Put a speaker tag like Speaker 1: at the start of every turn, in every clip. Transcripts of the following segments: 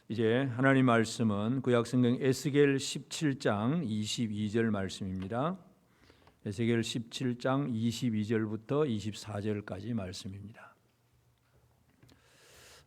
Speaker 1: 이제 하나님 말씀은 구약성경 에스겔 17장 22절 말씀입니다. 에스겔 17장 22절부터 24절까지 말씀입니다.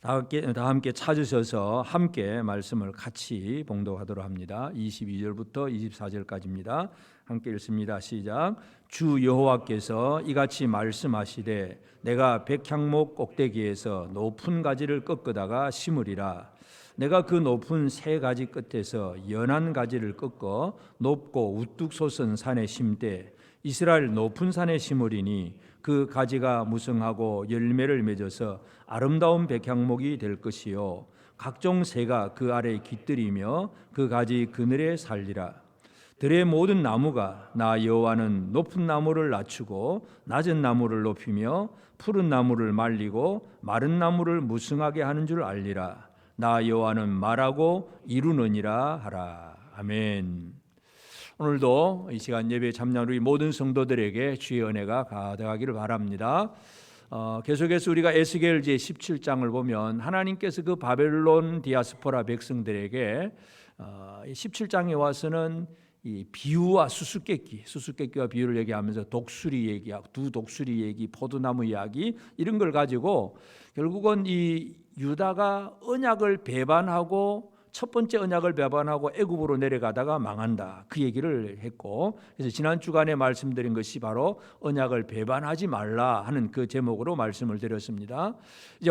Speaker 1: 다 함께 찾으셔서 함께 말씀을 같이 봉독하도록 합니다. 22절부터 24절까지입니다. 함께 읽습니다. 시작. 주 여호와께서 이같이 말씀하시되 내가 백향목 꼭대기에서 높은 가지를 꺾으다가 심으리라. 내가 그 높은 세 가지 끝에서 연한 가지를 꺾어 높고 우뚝 솟은 산에 심되 이스라엘 높은 산에 심으리니 그 가지가 무성하고 열매를 맺어서 아름다운 백향목이 될 것이요 각종 새가 그 아래 깃들이며 그 가지 그늘에 살리라. 들의 모든 나무가 나 여호와는 높은 나무를 낮추고 낮은 나무를 높이며 푸른 나무를 말리고 마른 나무를 무성하게 하는 줄 알리라. 나 여호와는 말하고 이루느니라 하라. 아멘. 오늘도 이 시간 예배 참여한 우리 모든 성도들에게 주의 은혜가 가득하기를 바랍니다. 계속해서 우리가 에스겔 제 17장을 보면 하나님께서 그 바벨론 디아스포라 백성들에게 17장에 와서는 이 비유와 수수께끼와 비유를 얘기하면서 독수리 얘기하고 두 독수리 얘기, 포도나무 이야기 이런 걸 가지고 결국은 이 유다가 언약을 배반하고 첫 번째 언약을 배반하고 애굽으로 내려가다가 망한다. 그 얘기를 했고, 그래서 지난 주간에 말씀드린 것이 바로 언약을 배반하지 말라 하는 그 제목으로 말씀을 드렸습니다. 이제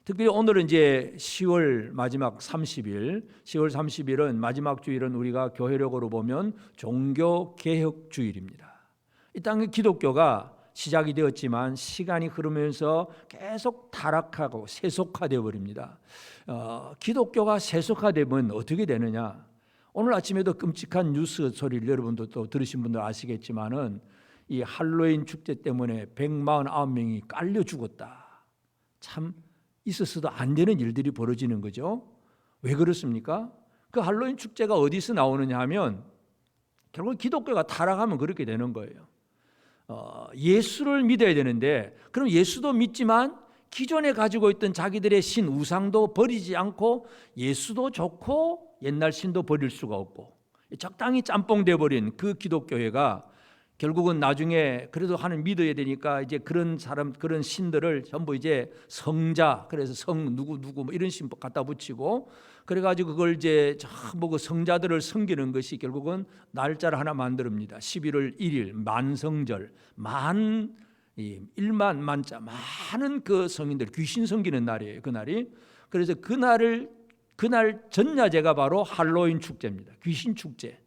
Speaker 1: 특별히 오늘은 이제 10월 마지막 30일, 10월 30일은 마지막 주일은 우리가 교회력으로 보면 종교개혁 주일입니다. 이 땅에 기독교가 시작이 되었지만 시간이 흐르면서 계속 타락하고 세속화되어 버립니다. 기독교가 세속화되면 어떻게 되느냐? 오늘 아침에도 끔찍한 뉴스 소리를 여러분도 또 들으신 분들 아시겠지만은 이 할로윈 축제 때문에 149명이 깔려 죽었다. 참 있었어도 안 되는 일들이 벌어지는 거죠. 왜 그렇습니까? 그 할로윈 축제가 어디서 나오느냐 하면 결국 기독교가 타락하면 그렇게 되는 거예요. 예수를 믿어야 되는데 그럼 예수도 믿지만 기존에 가지고 있던 자기들의 신 우상도 버리지 않고 예수도 좋고 옛날 신도 버릴 수가 없고 적당히 짬뽕 돼버린 그 기독교회가 결국은 나중에 그래도 하는 믿어야 되니까 이제 그런 신들을 전부 이제 성자, 그래서 성 누구 뭐 이런 신 갖다 붙이고 그래가지고 그걸 이제 전부 그 성자들을 섬기는 것이 결국은 날짜를 하나 만듭니다. 11월 1일 만성절, 1만 만자 많은 그 성인들 귀신 섬기는 날이에요. 그날이. 그래서 그날 전야제가 바로 할로윈 축제입니다. 귀신 축제.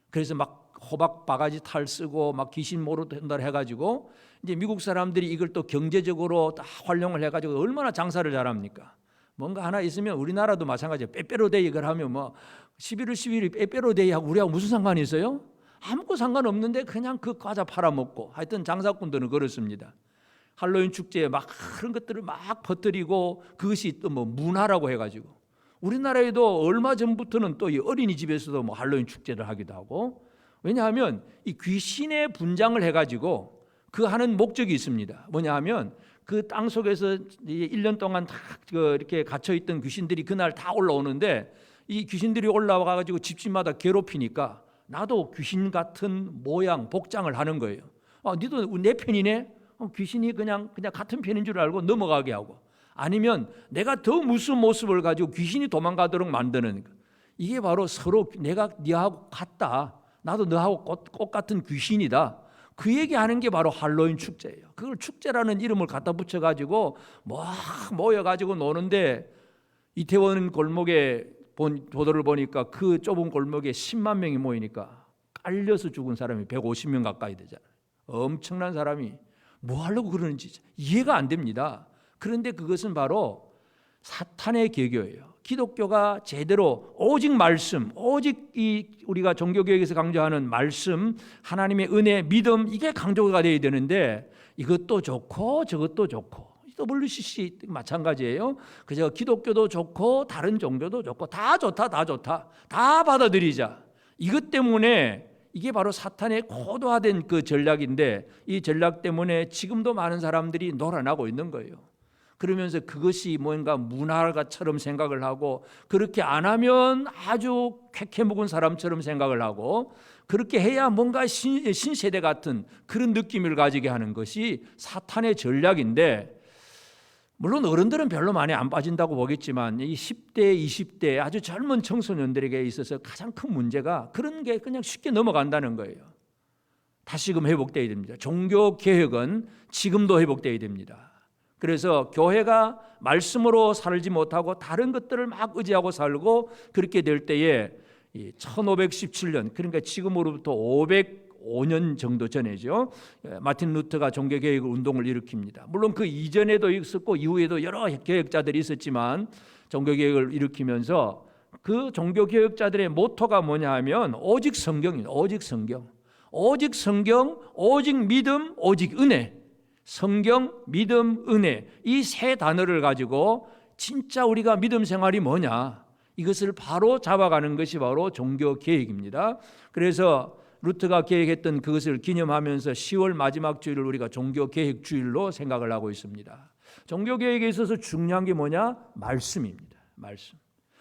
Speaker 1: 그래서 막 호박 바가지 탈 쓰고 막 귀신 모로 된다 해가지고 이제 미국 사람들이 이걸 또 경제적으로 다 활용을 해가지고 얼마나 장사를 잘합니까? 뭔가 하나 있으면 우리나라도 마찬가지예요. 빼빼로데이 이걸 하면 뭐 11월 11일 빼빼로데이하고 우리하고 무슨 상관이 있어요? 아무것도 상관없는데 그냥 그 과자 팔아먹고 하여튼 장사꾼들은 그렇습니다. 할로윈 축제에 막 그런 것들을 막 퍼뜨리고 그것이 또 뭐 문화라고 해가지고 우리나라에도 얼마 전부터는 또 이 어린이집에서도 뭐 할로윈 축제를 하기도 하고 왜냐하면 이 귀신의 분장을 해가지고 그 하는 목적이 있습니다. 뭐냐 하면 그 땅 속에서 1년 동안 다 이렇게 갇혀있던 귀신들이 그날 다 올라오는데 이 귀신들이 올라와가지고 집집마다 괴롭히니까 나도 귀신 같은 모양 복장을 하는 거예요. 니도 내 편이네? 귀신이 그냥 같은 편인 줄 알고 넘어가게 하고 아니면 내가 더 무슨 모습을 가지고 귀신이 도망가도록 만드는 거. 이게 바로 서로 내가 니하고 같다. 나도 너하고 똑같은 귀신이다. 그 얘기하는 게 바로 할로윈 축제예요. 그걸 축제라는 이름을 갖다 붙여가지고 막 모여가지고 노는데 이태원 골목에 보도를 보니까 그 좁은 골목에 10만 명이 모이니까 깔려서 죽은 사람이 150명 가까이 되잖아요. 엄청난 사람이 뭐 하려고 그러는지 이해가 안 됩니다. 그런데 그것은 바로 사탄의 계교예요. 기독교가 제대로 오직 말씀, 오직 이 우리가 종교개혁에서 강조하는 말씀, 하나님의 은혜, 믿음 이게 강조가 되어야 되는데 이것도 좋고 저것도 좋고 WCC 마찬가지예요. 그저 기독교도 좋고 다른 종교도 좋고 다 좋다 다 받아들이자. 이것 때문에 이게 바로 사탄의 고도화된 그 전략인데 이 전략 때문에 지금도 많은 사람들이 놀아나고 있는 거예요. 그러면서 그것이 뭔가 문화가처럼 생각을 하고, 그렇게 안 하면 아주 쾌쾌묵은 사람처럼 생각을 하고, 그렇게 해야 뭔가 신세대 같은 그런 느낌을 가지게 하는 것이 사탄의 전략인데, 물론 어른들은 별로 많이 안 빠진다고 보겠지만 이 10대, 20대 아주 젊은 청소년들에게 있어서 가장 큰 문제가 그런 게 그냥 쉽게 넘어간다는 거예요. 다시금 회복되어야 됩니다. 종교개혁은 지금도 회복되어야 됩니다. 그래서 교회가 말씀으로 살지 못하고 다른 것들을 막 의지하고 살고, 그렇게 될 때에 1517년, 그러니까 지금으로부터 505년 정도 전에죠, 마틴 루터가 종교개혁 운동을 일으킵니다. 물론 그 이전에도 있었고 이후에도 여러 개혁자들이 있었지만, 종교개혁을 일으키면서 그 종교개혁자들의 모토가 뭐냐 하면 오직 성경입니다. 오직 성경, 오직 성경, 오직 믿음, 오직 은혜. 성경, 믿음, 은혜, 이 세 단어를 가지고 진짜 우리가 믿음 생활이 뭐냐, 이것을 바로 잡아가는 것이 바로 종교개혁입니다. 그래서 루터가 계획했던 그것을 기념하면서 10월 마지막 주일을 우리가 종교개혁주일로 생각을 하고 있습니다. 종교개혁에 있어서 중요한 게 뭐냐? 말씀입니다. 말씀.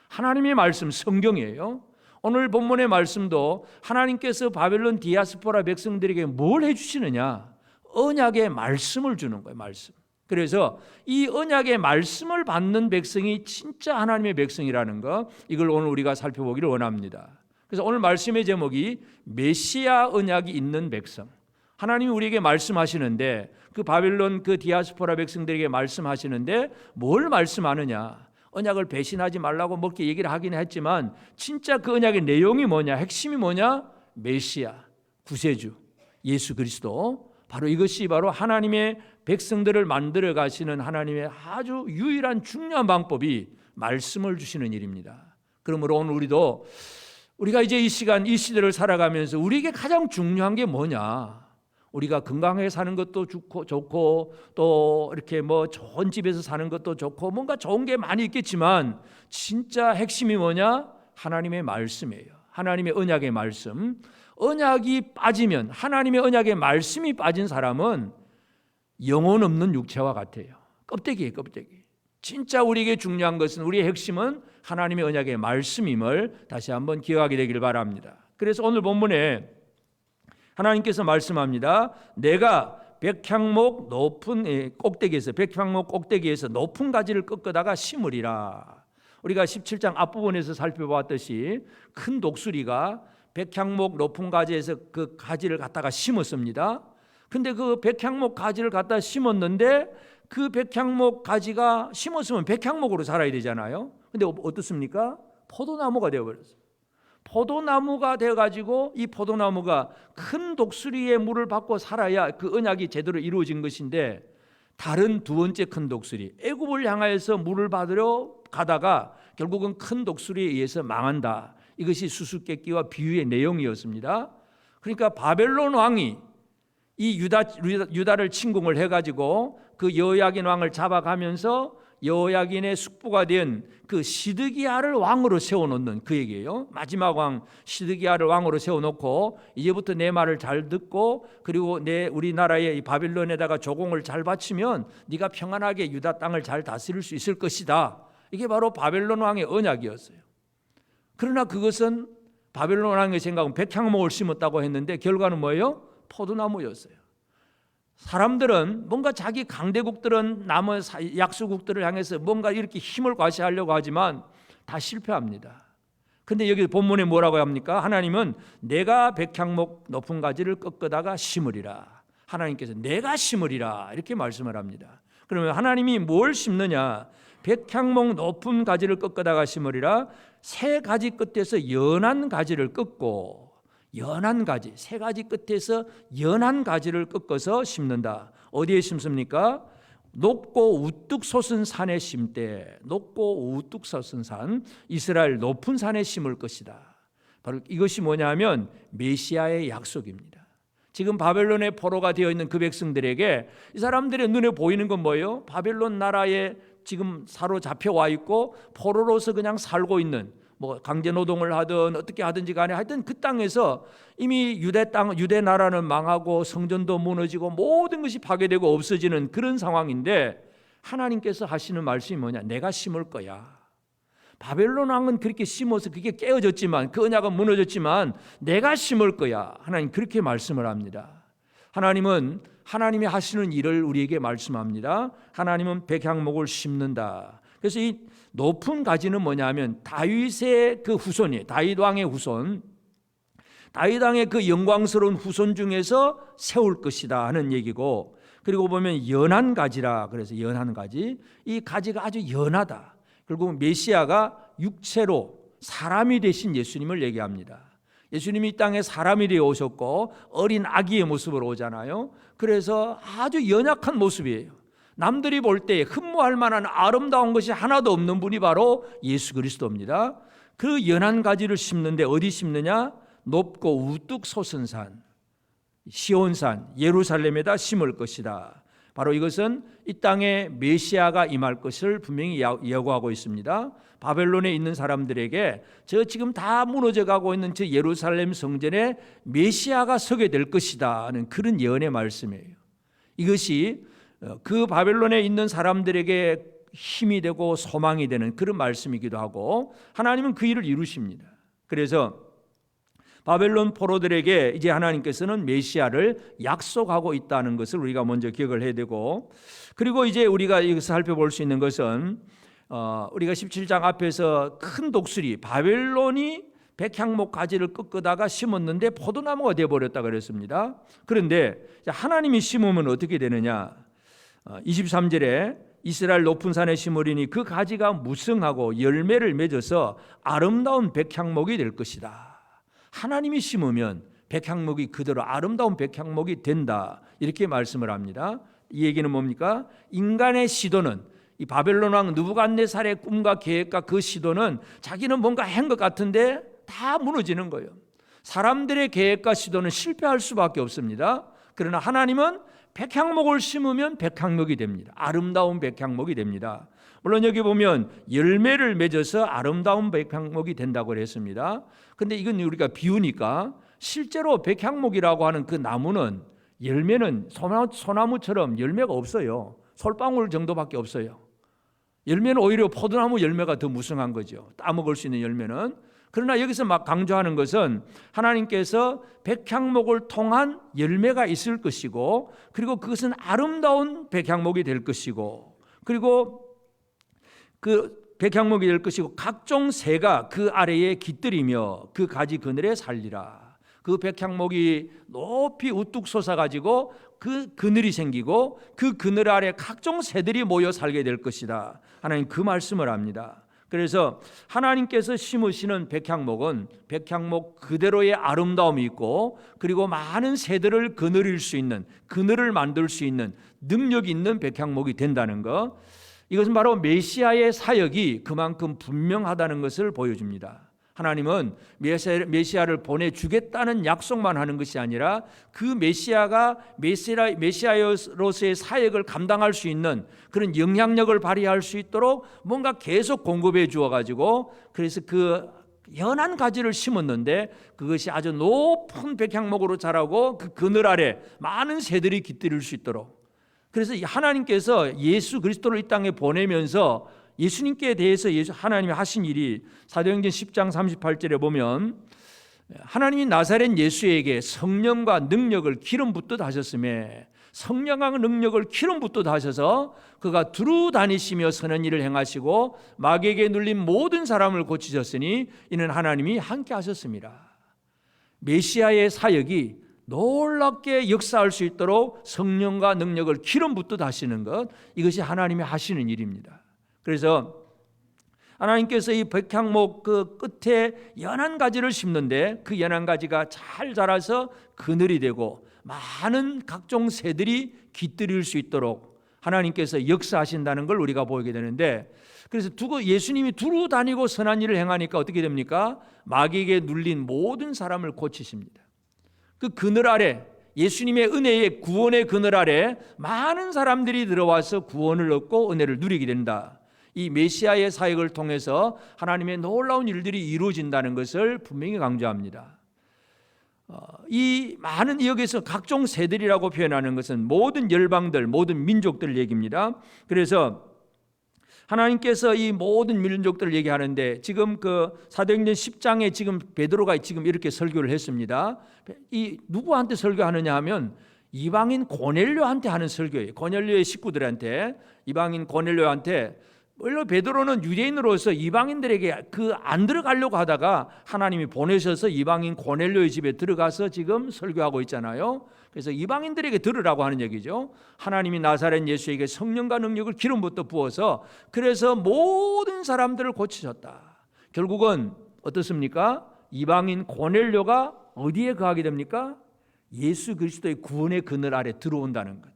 Speaker 1: 하나님의 말씀, 성경이에요. 오늘 본문의 말씀도 하나님께서 바벨론 디아스포라 백성들에게 뭘 해주시느냐? 언약의 말씀을 주는 거예요. 말씀. 그래서 이 언약의 말씀을 받는 백성이 진짜 하나님의 백성이라는 거, 이걸 오늘 우리가 살펴보기를 원합니다. 그래서 오늘 말씀의 제목이 메시아 언약이 있는 백성. 하나님이 우리에게 말씀하시는데, 그 바벨론 그 디아스포라 백성들에게 말씀하시는데 뭘 말씀하느냐? 언약을 배신하지 말라고 먹게 얘기를 하긴 했지만, 진짜 그 언약의 내용이 뭐냐? 핵심이 뭐냐? 메시아, 구세주, 예수 그리스도. 바로 이것이 바로 하나님의 백성들을 만들어 가시는 하나님의 아주 유일한 중요한 방법이 말씀을 주시는 일입니다. 그러므로 오늘 우리가 이제 이 시간, 이 시대를 살아가면서 우리에게 가장 중요한 게 뭐냐? 우리가 건강하게 사는 것도 좋고 또 이렇게 뭐 좋은 집에서 사는 것도 좋고 뭔가 좋은 게 많이 있겠지만, 진짜 핵심이 뭐냐? 하나님의 말씀이에요. 하나님의 언약의 말씀. 언약이 빠지면, 하나님의 언약의 말씀이 빠진 사람은 영혼 없는 육체와 같아요. 껍데기예요, 껍데기. 진짜 우리에게 중요한 것은, 우리의 핵심은 하나님의 언약의 말씀임을 다시 한번 기억하게 되길 바랍니다. 그래서 오늘 본문에 하나님께서 말씀합니다. 내가 백향목 꼭대기에서 높은 가지를 꺾어다가 심으리라. 우리가 17장 앞부분에서 살펴보았듯이 큰 독수리가 백향목 높은 가지에서 그 가지를 갖다가 심었습니다. 근데 그 백향목 가지를 갖다 심었는데, 그 백향목 가지가 심었으면 백향목으로 자라야 되잖아요. 근데 어떻습니까? 포도나무가 되어버렸어요. 포도나무가 되어가지고, 이 포도나무가 큰 독수리의 물을 받고 살아야 그 언약이 제대로 이루어진 것인데, 다른 두 번째 큰 독수리, 애굽을 향하여서 물을 받으러 가다가 결국은 큰 독수리에 의해서 망한다. 이것이 수수께끼와 비유의 내용이었습니다. 그러니까 바벨론 왕이 이 유다를 침공을 해가지고 그 여호야긴 왕을 잡아가면서 여호야긴의 숙부가 된 그 시드기야를 왕으로 세워놓는 그 얘기예요. 마지막 왕 시드기야를 왕으로 세워놓고, 이제부터 내 말을 잘 듣고, 그리고 우리나라의 바벨론에다가 조공을 잘 바치면 네가 평안하게 유다 땅을 잘 다스릴 수 있을 것이다. 이게 바로 바벨론 왕의 언약이었어요. 그러나 그것은 바벨론 왕의 생각은 백향목을 심었다고 했는데 결과는 뭐예요? 포도나무였어요. 사람들은 뭔가 자기 강대국들은 남은 약수국들을 향해서 뭔가 이렇게 힘을 과시하려고 하지만 다 실패합니다. 근데 여기 본문에 뭐라고 합니까? 하나님은 내가 백향목 높은 가지를 꺾어다가 심으리라. 하나님께서 내가 심으리라 이렇게 말씀을 합니다. 그러면 하나님이 뭘 심느냐? 백향목 높은 가지를 꺾어다가 심으리라. 세 가지 끝에서 연한 가지를 꺾고, 연한 가지, 세 가지 끝에서 연한 가지를 꺾어서 심는다. 어디에 심습니까? 높고 우뚝 솟은 산에 심되, 높고 우뚝 솟은 산, 이스라엘 높은 산에 심을 것이다. 바로 이것이 뭐냐면 메시아의 약속입니다. 지금 바벨론의 포로가 되어 있는 그 백성들에게 이 사람들의 눈에 보이는 건 뭐예요? 바벨론 나라에 지금 사로잡혀 와 있고 포로로서 그냥 살고 있는, 뭐 강제 노동을 하든 어떻게 하든지 간에 하여튼 그 땅에서 이미 유대 나라는 망하고 성전도 무너지고 모든 것이 파괴되고 없어지는 그런 상황인데, 하나님께서 하시는 말씀이 뭐냐? 내가 심을 거야. 바벨론 왕은 그렇게 심어서 그게 깨어졌지만, 그 언약은 무너졌지만 내가 심을 거야. 하나님 그렇게 말씀을 합니다. 하나님은 하나님이 하시는 일을 우리에게 말씀합니다. 하나님은 백향목을 심는다. 그래서 이 높은 가지는 뭐냐면 다윗의 그 후손이, 다윗 왕의 후손, 다윗 왕의 그 영광스러운 후손 중에서 세울 것이다 하는 얘기고, 그리고 보면 연한 가지라, 그래서 연한 가지, 이 가지가 아주 연하다. 결국 메시아가 육체로 사람이 되신 예수님을 얘기합니다. 예수님이 이 땅에 사람이 되어 오셨고 어린 아기의 모습으로 오잖아요. 그래서 아주 연약한 모습이에요. 남들이 볼 때 흠모할 만한 아름다운 것이 하나도 없는 분이 바로 예수 그리스도입니다. 그 연한 가지를 심는데 어디 심느냐? 높고 우뚝 솟은 산, 시온산, 예루살렘에다 심을 것이다. 바로 이것은 이 땅에 메시아가 임할 것을 분명히 예고하고 있습니다. 바벨론에 있는 사람들에게 저 지금 다 무너져가고 있는 저 예루살렘 성전에 메시아가 서게 될 것이다 하는 그런 예언의 말씀이에요. 이것이 그 바벨론에 있는 사람들에게 힘이 되고 소망이 되는 그런 말씀이기도 하고, 하나님은 그 일을 이루십니다. 그래서 바벨론 포로들에게 이제 하나님께서는 메시아를 약속하고 있다는 것을 우리가 먼저 기억을 해야 되고, 그리고 이제 우리가 여기서 살펴볼 수 있는 것은 우리가 17장 앞에서 큰 독수리 바벨론이 백향목 가지를 꺾다가 심었는데 포도나무가 되어버렸다 그랬습니다. 그런데 하나님이 심으면 어떻게 되느냐? 23절에 이스라엘 높은 산에 심으리니 그 가지가 무성하고 열매를 맺어서 아름다운 백향목이 될 것이다. 하나님이 심으면 백향목이 그대로 아름다운 백향목이 된다, 이렇게 말씀을 합니다. 이 얘기는 뭡니까? 인간의 시도는, 이 바벨론 왕 느부갓네살의 꿈과 계획과 그 시도는 자기는 뭔가 한 것 같은데 다 무너지는 거예요. 사람들의 계획과 시도는 실패할 수밖에 없습니다. 그러나 하나님은 백향목을 심으면 백향목이 됩니다. 아름다운 백향목이 됩니다. 물론 여기 보면 열매를 맺어서 아름다운 백향목이 된다고 했습니다. 그런데 이건 우리가 비우니까 실제로 백향목이라고 하는 그 나무는 열매는 소나무처럼 열매가 없어요. 솔방울 정도밖에 없어요. 열매는 오히려 포도나무 열매가 더 무성한 거죠. 따먹을 수 있는 열매는. 그러나 여기서 막 강조하는 것은 하나님께서 백향목을 통한 열매가 있을 것이고, 그리고 그것은 아름다운 백향목이 될 것이고, 그리고 그 백향목이 될 것이고 각종 새가 그 아래에 깃들이며 그 가지 그늘에 살리라. 그 백향목이 높이 우뚝 솟아가지고 그 그늘이 생기고 그 그늘 아래 각종 새들이 모여 살게 될 것이다. 하나님 그 말씀을 합니다. 그래서 하나님께서 심으시는 백향목은 백향목 그대로의 아름다움이 있고, 그리고 많은 새들을 거느릴 수 있는, 그늘을 만들 수 있는 능력이 있는 백향목이 된다는 것, 이것은 바로 메시아의 사역이 그만큼 분명하다는 것을 보여줍니다. 하나님은 메시아를 보내주겠다는 약속만 하는 것이 아니라 그 메시아가 메시아로서의 사역을 감당할 수 있는 그런 영향력을 발휘할 수 있도록 뭔가 계속 공급해 주어가지고, 그래서 그 연한 가지를 심었는데 그것이 아주 높은 백향목으로 자라고 그 그늘 아래 많은 새들이 깃들일 수 있도록, 그래서 하나님께서 예수 그리스도를 이 땅에 보내면서 예수님께 대해서 하나님이 하신 일이 사도행전 10장 38절에 보면 하나님이 나사렛 예수에게 성령과 능력을 기름 붓듯 하셨음에, 성령과 능력을 기름 붓듯 하셔서 그가 두루 다니시며 선한 일을 행하시고 마귀에게 눌린 모든 사람을 고치셨으니 이는 하나님이 함께 하셨습니다. 메시아의 사역이 놀랍게 역사할 수 있도록 성령과 능력을 기름 붓듯 하시는 것, 이것이 하나님이 하시는 일입니다. 그래서 하나님께서 이 백향목 그 끝에 연한 가지를 심는데 그 연한 가지가 잘 자라서 그늘이 되고 많은 각종 새들이 깃들일 수 있도록 하나님께서 역사하신다는 걸 우리가 보게 되는데, 그래서 예수님이 두루 다니고 선한 일을 행하니까 어떻게 됩니까? 마귀에게 눌린 모든 사람을 고치십니다. 그 그늘 아래, 예수님의 은혜의 구원의 그늘 아래 많은 사람들이 들어와서 구원을 얻고 은혜를 누리게 된다. 이 메시아의 사역을 통해서 하나님의 놀라운 일들이 이루어진다는 것을 분명히 강조합니다. 이 많은 여기서 각종 새들이라고 표현하는 것은 모든 열방들, 모든 민족들 얘기입니다. 그래서 하나님께서 이 모든 민족들을 얘기하는데 지금 그 사도행전 10장에 지금 베드로가 지금 이렇게 설교를 했습니다. 이 누구한테 설교하느냐 하면 이방인 고넬료한테 하는 설교예요. 고넬료의 식구들한테, 이방인 고넬료한테. 물론 베드로는 유대인으로서 이방인들에게 안 들어가려고 하다가 하나님이 보내셔서 이방인 고넬료의 집에 들어가서 지금 설교하고 있잖아요. 그래서 이방인들에게 들으라고 하는 얘기죠. 하나님이 나사렛 예수에게 성령과 능력을 기름부터 부어서 그래서 모든 사람들을 고치셨다. 결국은 어떻습니까? 이방인 고넬료가 어디에 거하게 됩니까? 예수 그리스도의 구원의 그늘 아래 들어온다는 것.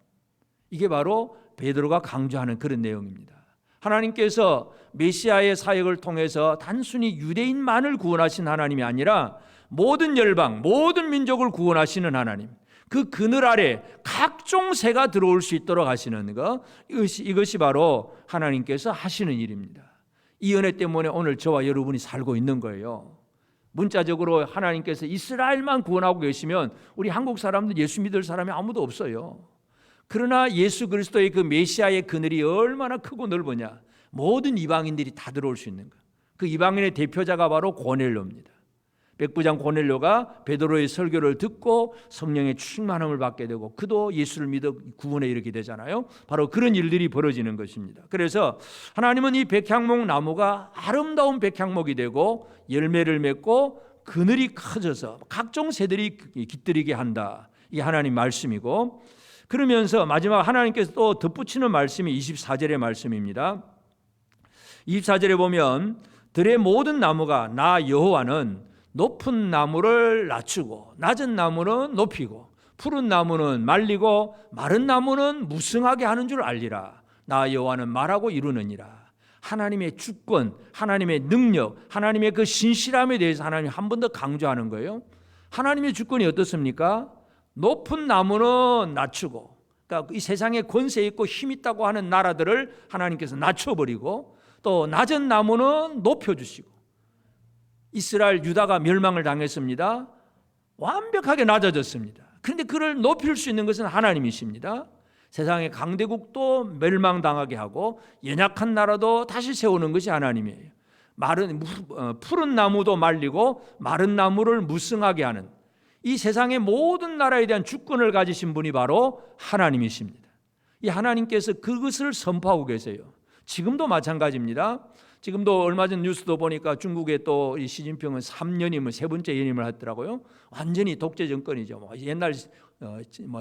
Speaker 1: 이게 바로 베드로가 강조하는 그런 내용입니다. 하나님께서 메시아의 사역을 통해서 단순히 유대인만을 구원하신 하나님이 아니라 모든 열방, 모든 민족을 구원하시는 하나님, 그 그늘 아래 각종 새가 들어올 수 있도록 하시는 것, 이것이 바로 하나님께서 하시는 일입니다. 이 은혜 때문에 오늘 저와 여러분이 살고 있는 거예요. 문자적으로 하나님께서 이스라엘만 구원하고 계시면 우리 한국 사람들 예수 믿을 사람이 아무도 없어요. 그러나 예수 그리스도의 그 메시아의 그늘이 얼마나 크고 넓으냐, 모든 이방인들이 다 들어올 수 있는 것. 그 이방인의 대표자가 바로 고넬료입니다. 백부장 고넬료가 베드로의 설교를 듣고 성령의 충만함을 받게 되고 그도 예수를 믿어 구원에 이르게 되잖아요. 바로 그런 일들이 벌어지는 것입니다. 그래서 하나님은 이 백향목 나무가 아름다운 백향목이 되고 열매를 맺고 그늘이 커져서 각종 새들이 깃들이게 한다. 이게 하나님 말씀이고, 그러면서 마지막 하나님께서 또 덧붙이는 말씀이 24절의 말씀입니다. 24절에 보면 들의 모든 나무가 나 여호와는 높은 나무를 낮추고 낮은 나무는 높이고 푸른 나무는 말리고 마른 나무는 무성하게 하는 줄 알리라. 나 여호와는 말하고 이루느니라. 하나님의 주권, 하나님의 능력, 하나님의 그 신실함에 대해서 하나님이 한 번 더 강조하는 거예요. 하나님의 주권이 어떻습니까? 높은 나무는 낮추고, 그러니까 이 세상에 권세 있고 힘 있다고 하는 나라들을 하나님께서 낮춰버리고, 또 낮은 나무는 높여주시고, 이스라엘 유다가 멸망을 당했습니다. 완벽하게 낮아졌습니다. 그런데 그를 높일 수 있는 것은 하나님이십니다. 세상의 강대국도 멸망당하게 하고 연약한 나라도 다시 세우는 것이 하나님이에요. 푸른 나무도 말리고 마른 나무를 무성하게 하는 이 세상의 모든 나라에 대한 주권을 가지신 분이 바로 하나님이십니다. 이 하나님께서 그것을 선포하고 계세요. 지금도 마찬가지입니다. 지금도 얼마 전 뉴스도 보니까 중국의 또 이 시진핑은 3년임을 세 번째 연임을 했더라고요. 완전히 독재 정권이죠. 옛날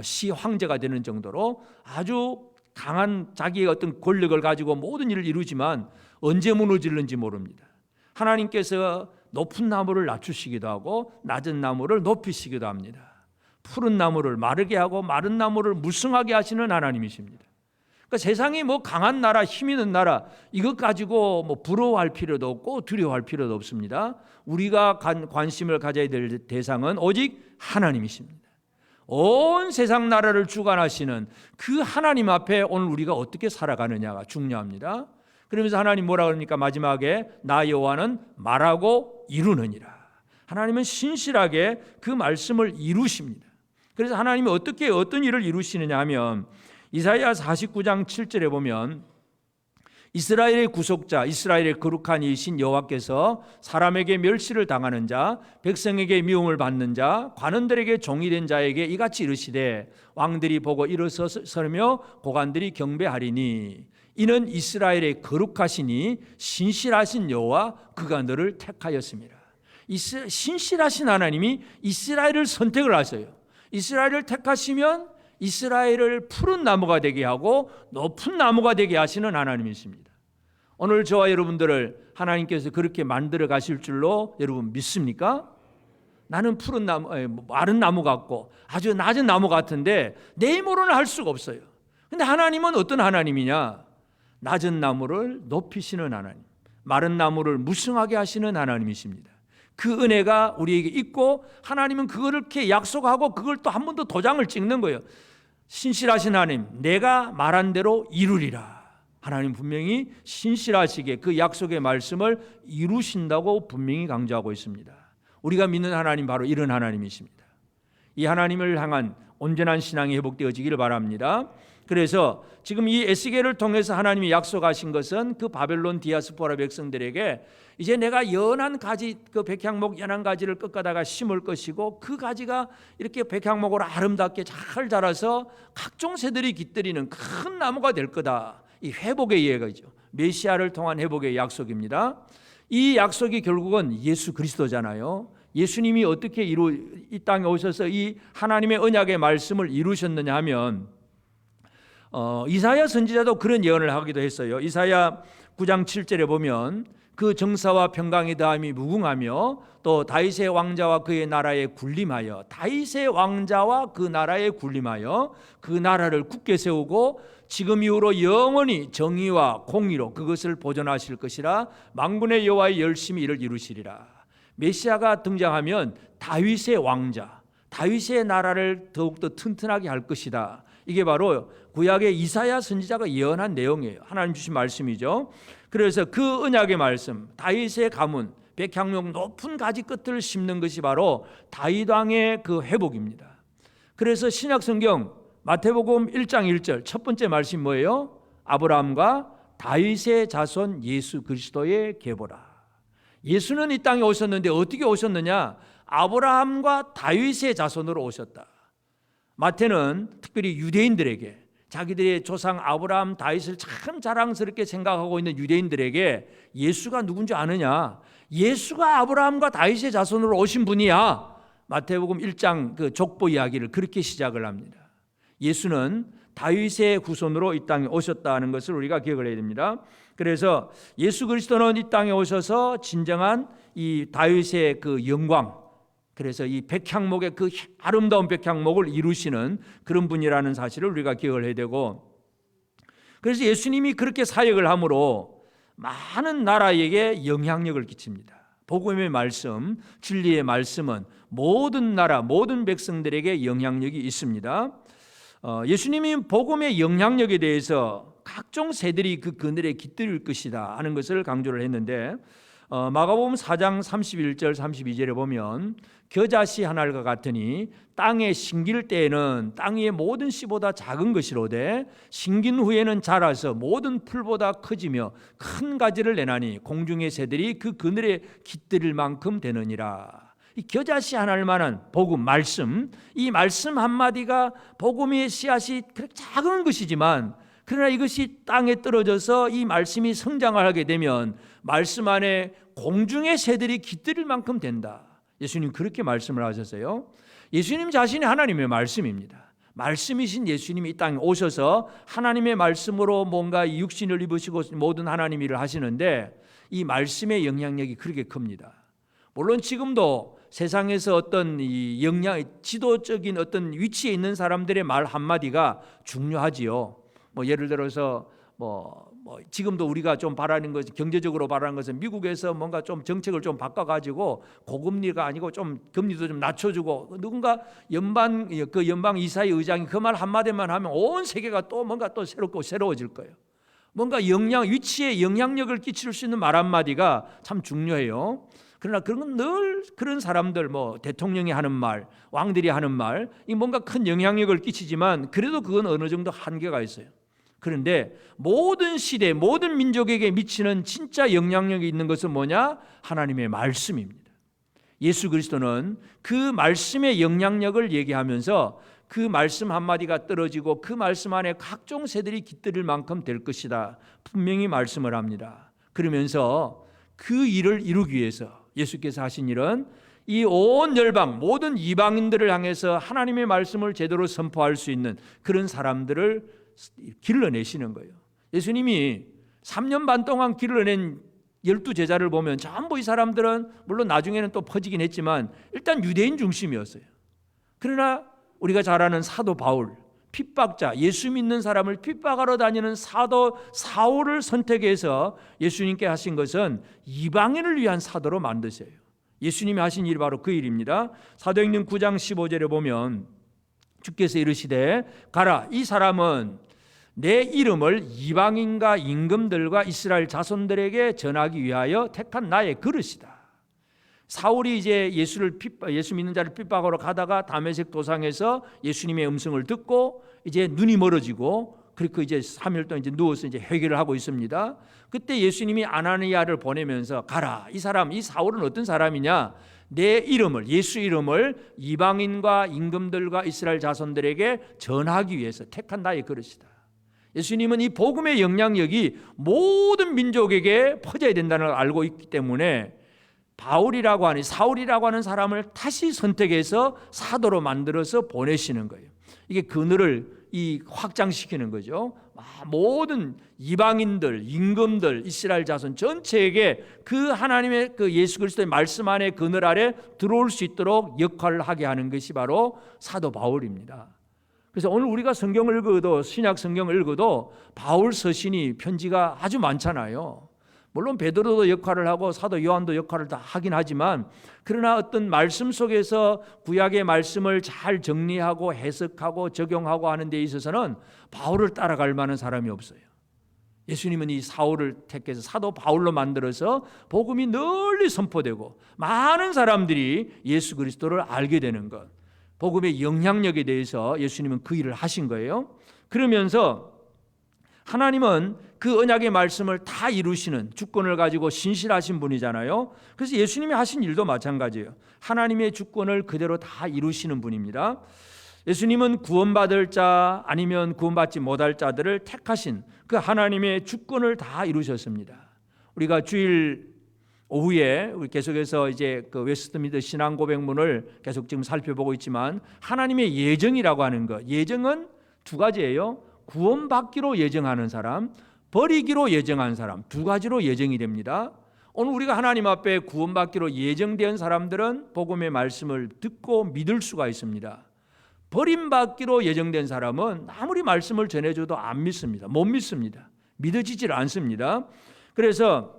Speaker 1: 시 황제가 되는 정도로 아주 강한 자기의 어떤 권력을 가지고 모든 일을 이루지만 언제 무너질는지 모릅니다. 하나님께서 높은 나무를 낮추시기도 하고 낮은 나무를 높이시기도 합니다. 푸른 나무를 마르게 하고 마른 나무를 무성하게 하시는 하나님이십니다. 그러니까 세상이 뭐 강한 나라, 힘 있는 나라 이것 가지고 뭐 부러워할 필요도 없고 두려워할 필요도 없습니다. 우리가 관심을 가져야 될 대상은 오직 하나님이십니다. 온 세상 나라를 주관하시는 그 하나님 앞에 오늘 우리가 어떻게 살아가느냐가 중요합니다. 그러면서 하나님 뭐라 그럽니까? 마지막에 나 여호와는 말하고 이루느니라. 하나님은 신실하게 그 말씀을 이루십니다. 그래서 하나님이 어떻게 어떤 일을 이루시느냐 하면 이사야 49장 7절에 보면 이스라엘의 구속자, 이스라엘의 거룩한 이신 여호와께서 사람에게 멸시를 당하는 자, 백성에게 미움을 받는 자, 관원들에게 종이 된 자에게 이같이 이르시되 왕들이 보고 일어서며 고관들이 경배하리니 이는 이스라엘의 거룩하시니 신실하신 여호와 그가 너를 택하였습니다. 신실하신 하나님이 이스라엘을 선택을 하세요. 이스라엘을 택하시면 이스라엘을 푸른 나무가 되게 하고 높은 나무가 되게 하시는 하나님이십니다. 오늘 저와 여러분들을 하나님께서 그렇게 만들어 가실 줄로 여러분 믿습니까? 나는 푸른 나무, 마른 나무 같고 아주 낮은 나무 같은데 내 힘으로는 할 수가 없어요. 근데 하나님은 어떤 하나님이냐? 낮은 나무를 높이시는 하나님, 마른 나무를 무성하게 하시는 하나님이십니다. 그 은혜가 우리에게 있고 하나님은 그거를 이렇게 약속하고 그걸 또 한 번 더 도장을 찍는 거예요. 신실하신 하나님, 내가 말한 대로 이루리라. 하나님 분명히 신실하시게 그 약속의 말씀을 이루신다고 분명히 강조하고 있습니다. 우리가 믿는 하나님 바로 이런 하나님이십니다. 이 하나님을 향한 온전한 신앙이 회복되어지기를 바랍니다. 그래서 지금 이 에스겔을 통해서 하나님이 약속하신 것은 그 바벨론 디아스포라 백성들에게 이제 내가 연한 가지, 그 백향목 연한 가지를 꺾어다가 심을 것이고 그 가지가 이렇게 백향목으로 아름답게 잘 자라서 각종 새들이 깃들이는 큰 나무가 될 거다. 이 회복의 예가죠. 메시아를 통한 회복의 약속입니다. 이 약속이 결국은 예수 그리스도잖아요. 예수님이 어떻게 이 땅에 오셔서 이 하나님의 언약의 말씀을 이루셨느냐 하면 이사야 선지자도 그런 예언을 하기도 했어요. 이사야 9장 7절에 보면 그 정사와 평강의 다함이 무궁하며 또 다윗의 왕자와 그의 나라에 군림하여 다윗의 왕자와 그 나라에 군림하여 그 나라를 굳게 세우고 지금 이후로 영원히 정의와 공의로 그것을 보존하실 것이라 만군의 여호와의 열심히 이를 이루시리라. 메시아가 등장하면 다윗의 왕자, 다윗의 나라를 더욱더 튼튼하게 할 것이다. 이게 바로 구약의 이사야 선지자가 예언한 내용이에요. 하나님 주신 말씀이죠. 그래서 그 언약의 말씀, 다윗의 가문, 백향목 높은 가지 끝을 심는 것이 바로 다윗 왕의 그 회복입니다. 그래서 신약 성경 마태복음 1장 1절 첫 번째 말씀이 뭐예요? 아브라함과 다윗의 자손 예수 그리스도의 계보라. 예수는 이 땅에 오셨는데 어떻게 오셨느냐? 아브라함과 다윗의 자손으로 오셨다. 마태는 특별히 유대인들에게, 자기들의 조상 아브라함, 다윗을 참 자랑스럽게 생각하고 있는 유대인들에게 예수가 누군지 아느냐? 예수가 아브라함과 다윗의 자손으로 오신 분이야. 마태복음 1장 그 족보 이야기를 그렇게 시작을 합니다. 예수는 다윗의 후손으로 이 땅에 오셨다는 것을 우리가 기억을 해야 됩니다. 그래서 예수 그리스도는 이 땅에 오셔서 진정한 이 다윗의 그 영광, 그래서 이 백향목의 그 아름다운 백향목을 이루시는 그런 분이라는 사실을 우리가 기억을 해야 되고, 그래서 예수님이 그렇게 사역을 함으로 많은 나라에게 영향력을 끼칩니다. 복음의 말씀, 진리의 말씀은 모든 나라, 모든 백성들에게 영향력이 있습니다. 예수님이 복음의 영향력에 대해서 각종 새들이 그 그늘에 깃들일 것이다 하는 것을 강조를 했는데, 마가복음 4장 31절 32절에 보면 겨자씨 하나가 같으니 땅에 심길 때에는 땅 위의 모든 씨보다 작은 것이로되 심긴 후에는 자라서 모든 풀보다 커지며 큰 가지를 내나니 공중의 새들이 그 그늘에 깃들일 만큼 되느니라. 이 겨자씨 하나를 만한 복음, 말씀, 이 말씀 한마디가 복음의 씨앗이 그렇게 작은 것이지만, 그러나 이것이 땅에 떨어져서 이 말씀이 성장을 하게 되면 말씀 안에 공중의 새들이 깃들일 만큼 된다. 예수님 그렇게 말씀을 하셨어요. 예수님 자신이 하나님의 말씀입니다. 말씀이신 예수님이 이 땅에 오셔서 하나님의 말씀으로 뭔가 육신을 입으시고 모든 하나님 일을 하시는데, 이 말씀의 영향력이 그렇게 큽니다. 물론 지금도 세상에서 어떤 이 지도적인 어떤 위치에 있는 사람들의 말 한마디가 중요하지요. 예를 들어서 지금도 우리가 좀 바라는 것이, 경제적으로 바라는 것은 미국에서 뭔가 좀 정책을 좀 바꿔가지고 고금리가 아니고 좀 금리도 좀 낮춰주고, 누군가 연방 이사회 의장이 그 말 한마디만 하면 온 세계가 또 뭔가 또 새롭고 새로워질 거예요. 뭔가 위치에 영향력을 끼칠 수 있는 말 한마디가 참 중요해요. 그러나 그런 건 늘 그런 사람들, 대통령이 하는 말, 왕들이 하는 말, 이 뭔가 큰 영향력을 끼치지만 그래도 그건 어느 정도 한계가 있어요. 그런데 모든 시대, 모든 민족에게 미치는 진짜 영향력이 있는 것은 뭐냐? 하나님의 말씀입니다. 예수 그리스도는 그 말씀의 영향력을 얘기하면서 그 말씀 한마디가 떨어지고 그 말씀 안에 각종 새들이 깃들일 만큼 될 것이다, 분명히 말씀을 합니다. 그러면서 그 일을 이루기 위해서 예수께서 하신 일은 이 온 열방, 모든 이방인들을 향해서 하나님의 말씀을 제대로 선포할 수 있는 그런 사람들을 길러내시는 거예요. 예수님이 3년 반 동안 길러낸 12제자를 보면 전부 이 사람들은 물론 나중에는 또 퍼지긴 했지만 일단 유대인 중심이었어요. 그러나 우리가 잘 아는 사도 바울, 핍박자, 예수 믿는 사람을 핍박하러 다니는 사도 사울을 선택해서 예수님께 하신 것은 이방인을 위한 사도로 만드세요. 예수님이 하신 일이 바로 그 일입니다. 사도행전 9장 15절에 보면 주께서 이르시되 가라, 이 사람은 내 이름을 이방인과 임금들과 이스라엘 자손들에게 전하기 위하여 택한 나의 그릇이다. 사울이 이제 예수 믿는 자를 핍박하러 가다가 다메섹 도상에서 예수님의 음성을 듣고 이제 눈이 멀어지고 그리고 이제 3일 동안 이제 누워서 이제 회개를 하고 있습니다. 그때 예수님이 아나니아를 보내면서 가라. 이 사울은 어떤 사람이냐? 내 이름을, 예수 이름을 이방인과 임금들과 이스라엘 자손들에게 전하기 위해서 택한 나의 그릇이다. 예수님은 이 복음의 영향력이 모든 민족에게 퍼져야 된다는 걸 알고 있기 때문에 사울이라고 하는 사람을 다시 선택해서 사도로 만들어서 보내시는 거예요. 이게 그늘을 확장시키는 거죠. 모든 이방인들, 임금들, 이스라엘 자손 전체에게 그 하나님의 그 예수 그리스도의 말씀 안에 그늘 아래 들어올 수 있도록 역할을 하게 하는 것이 바로 사도 바울입니다. 그래서 오늘 우리가 성경을 읽어도, 신약 성경을 읽어도 바울 서신이 편지가 아주 많잖아요. 물론 베드로도 역할을 하고 사도 요한도 역할을 다 하긴 하지만, 그러나 어떤 말씀 속에서 구약의 말씀을 잘 정리하고 해석하고 적용하고 하는 데 있어서는 바울을 따라갈 만한 사람이 없어요. 예수님은 이 사울을 택해서 사도 바울로 만들어서 복음이 널리 선포되고 많은 사람들이 예수 그리스도를 알게 되는 것, 복음의 영향력에 대해서 예수님은 그 일을 하신 거예요. 그러면서 하나님은 그 언약의 말씀을 다 이루시는 주권을 가지고 신실하신 분이잖아요. 그래서 예수님이 하신 일도 마찬가지예요. 하나님의 주권을 그대로 다 이루시는 분입니다. 예수님은 구원받을 자 아니면 구원받지 못할 자들을 택하신 그 하나님의 주권을 다 이루셨습니다. 우리가 주일 오후에 우리 계속해서 이제 그 웨스트민스터 신앙 고백문을 계속 지금 살펴보고 있지만, 하나님의 예정이라고 하는 것, 예정은 두 가지예요. 구원받기로 예정하는 사람, 버리기로 예정한 사람, 두 가지로 예정이 됩니다. 오늘 우리가 하나님 앞에 구원받기로 예정된 사람들은 복음의 말씀을 듣고 믿을 수가 있습니다. 버림받기로 예정된 사람은 아무리 말씀을 전해줘도 안 믿습니다. 못 믿습니다. 믿어지질 않습니다. 그래서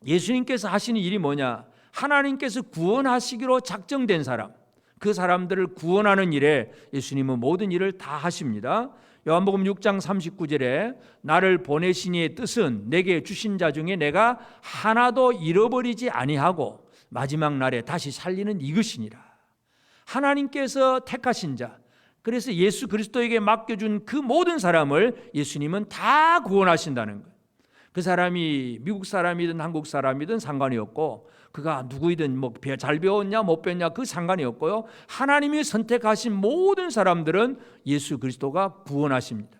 Speaker 1: 예수님께서 하시는 일이 뭐냐? 하나님께서 구원하시기로 작정된 사람, 그 사람들을 구원하는 일에 예수님은 모든 일을 다 하십니다. 요한복음 6장 39절에 나를 보내신 이의 뜻은 내게 주신 자 중에 내가 하나도 잃어버리지 아니하고 마지막 날에 다시 살리는 이것이니라. 하나님께서 택하신 자, 그래서 예수 그리스도에게 맡겨준 그 모든 사람을 예수님은 다 구원하신다는 것. 그 사람이 미국 사람이든 한국 사람이든 상관이 없고, 그가 누구이든 뭐 잘 배웠냐 못 배웠냐 그 상관이 없고요. 하나님이 선택하신 모든 사람들은 예수 그리스도가 구원하십니다.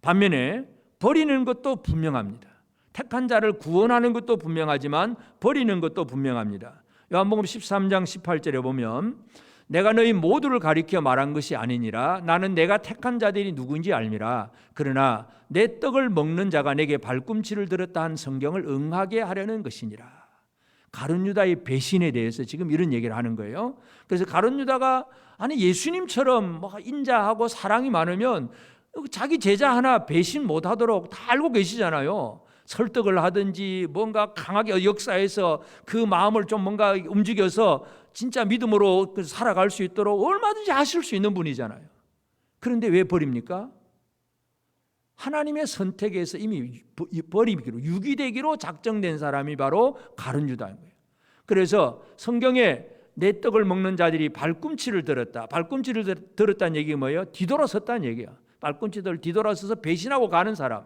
Speaker 1: 반면에 버리는 것도 분명합니다. 택한 자를 구원하는 것도 분명하지만 버리는 것도 분명합니다. 요한복음 13장 18절에 보면 내가 너희 모두를 가리켜 말한 것이 아니니라. 나는 내가 택한 자들이 누구인지 알미라. 그러나 내 떡을 먹는 자가 내게 발꿈치를 들었다 한 성경을 응하게 하려는 것이니라. 가룟 유다의 배신에 대해서 지금 이런 얘기를 하는 거예요. 그래서 가룟 유다가 아니 예수님처럼 뭐 인자하고 사랑이 많으면 자기 제자 하나 배신 못하도록 다 알고 계시잖아요. 설득을 하든지 뭔가 강하게 역사에서 그 마음을 좀 뭔가 움직여서 진짜 믿음으로 살아갈 수 있도록 얼마든지 하실 수 있는 분이잖아요. 그런데 왜 버립니까? 하나님의 선택에서 이미 버리기로, 유기되기로 작정된 사람이 바로 가룟 유다인 거예요. 그래서 성경에 내 떡을 먹는 자들이 발꿈치를 들었다. 발꿈치를 들었다는 얘기가 뭐예요? 뒤돌아섰다는 얘기예요. 발꿈치들 뒤돌아서서 배신하고 가는 사람.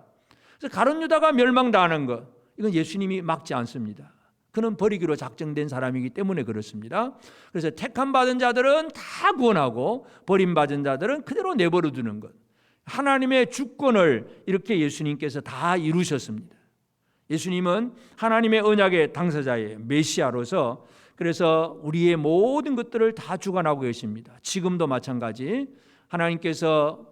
Speaker 1: 그래서 가룟 유다가 멸망당하는 것, 이건 예수님이 막지 않습니다. 그는 버리기로 작정된 사람이기 때문에 그렇습니다. 그래서 택함 받은 자들은 다 구원하고 버림받은 자들은 그대로 내버려 두는 것. 하나님의 주권을 이렇게 예수님께서 다 이루셨습니다. 예수님은 하나님의 언약의 당사자예요. 메시아로서. 그래서 우리의 모든 것들을 다 주관하고 계십니다. 지금도 마찬가지. 하나님께서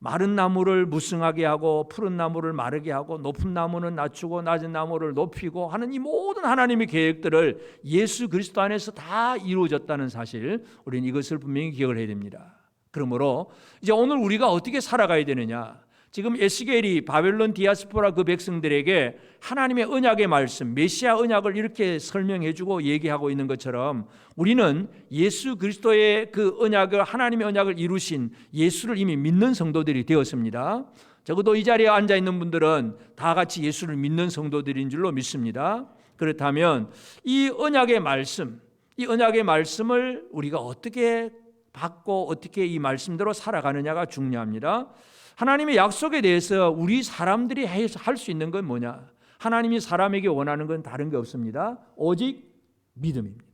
Speaker 1: 마른 나무를 무성하게 하고 푸른 나무를 마르게 하고 높은 나무는 낮추고 낮은 나무를 높이고 하는 이 모든 하나님의 계획들을 예수 그리스도 안에서 다 이루어졌다는 사실, 우리는 이것을 분명히 기억을 해야 됩니다. 그러므로 이제 오늘 우리가 어떻게 살아가야 되느냐? 지금 에스겔이 바벨론 디아스포라 그 백성들에게 하나님의 언약의 말씀, 메시아 언약을 이렇게 설명해주고 얘기하고 있는 것처럼 우리는 예수 그리스도의 그 언약을, 하나님의 언약을 이루신 예수를 이미 믿는 성도들이 되었습니다. 적어도 이 자리에 앉아 있는 분들은 다 같이 예수를 믿는 성도들인 줄로 믿습니다. 그렇다면 이 언약의 말씀, 이 언약의 말씀을 우리가 어떻게 받고 어떻게 이 말씀대로 살아가느냐가 중요합니다. 하나님의 약속에 대해서 우리 사람들이 할 수 있는 건 뭐냐? 하나님이 사람에게 원하는 건 다른 게 없습니다. 오직 믿음입니다.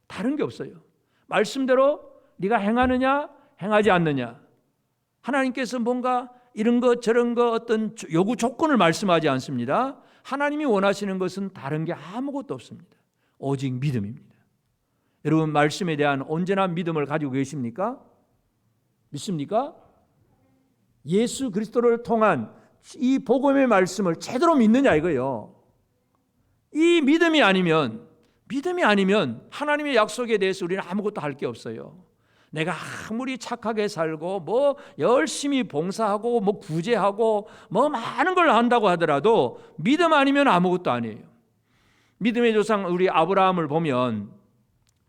Speaker 1: 다른 게 없어요. 말씀대로 네가 행하느냐 행하지 않느냐. 하나님께서 뭔가 이런 것 저런 것 어떤 요구 조건을 말씀하지 않습니다. 하나님이 원하시는 것은 다른 게 아무것도 없습니다. 오직 믿음입니다. 여러분 말씀에 대한 온전한 믿음을 가지고 계십니까? 믿습니까? 예수 그리스도를 통한 이 복음의 말씀을 제대로 믿느냐 이거예요. 이 믿음이 아니면 하나님의 약속에 대해서 우리는 아무것도 할 게 없어요. 내가 아무리 착하게 살고 뭐 열심히 봉사하고 뭐 구제하고 뭐 많은 걸 한다고 하더라도 믿음 아니면 아무것도 아니에요. 믿음의 조상 우리 아브라함을 보면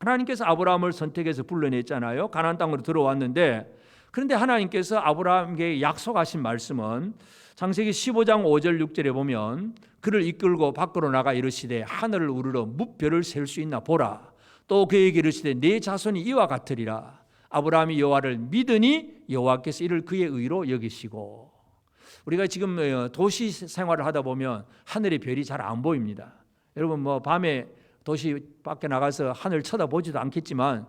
Speaker 1: 하나님께서 아브라함을 선택해서 불러냈잖아요. 가나안 땅으로 들어왔는데 그런데 하나님께서 아브라함에게 약속하신 말씀은 창세기 15장 5절 6절에 보면 그를 이끌고 밖으로 나가 이르시되 하늘을 우러러 무별을 셀 수 있나 보라. 또 그에게 이르시되 네 자손이 이와 같으리라. 아브라함이 여호와를 믿으니 여호와께서 이를 그의 의로 여기시고. 우리가 지금 도시 생활을 하다 보면 하늘의 별이 잘 안 보입니다. 여러분 뭐 밤에 도시 밖에 나가서 하늘 쳐다보지도 않겠지만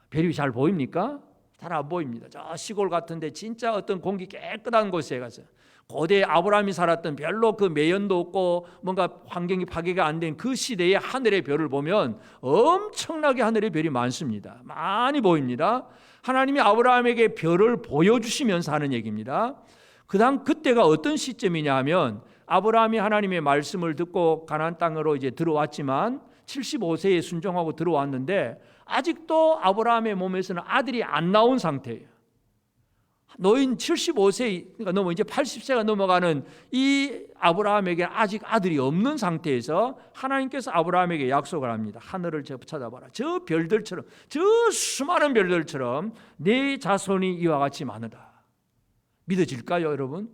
Speaker 1: 별이 잘 보입니까? 잘 안 보입니다. 저 시골 같은데 진짜 어떤 공기 깨끗한 곳에 가서 고대 아브라함이 살았던 별로 그 매연도 없고 뭔가 환경이 파괴가 안 된 그 시대의 하늘의 별을 보면 엄청나게 하늘의 별이 많습니다. 많이 보입니다. 하나님이 아브라함에게 별을 보여주시면서 하는 얘기입니다. 그때가 어떤 시점이냐 하면 아브라함이 하나님의 말씀을 듣고 가나안 땅으로 이제 들어왔지만 75세에 순종하고 들어왔는데 아직도 아브라함의 몸에서는 아들이 안 나온 상태예요. 노인 75세가 넘어 이제 80세가 넘어가는 이 아브라함에게 아직 아들이 없는 상태에서 하나님께서 아브라함에게 약속을 합니다. 하늘을 쳐다봐라. 저 별들처럼 저 수많은 별들처럼 내 자손이 이와 같이 많으다. 믿어질까요, 여러분?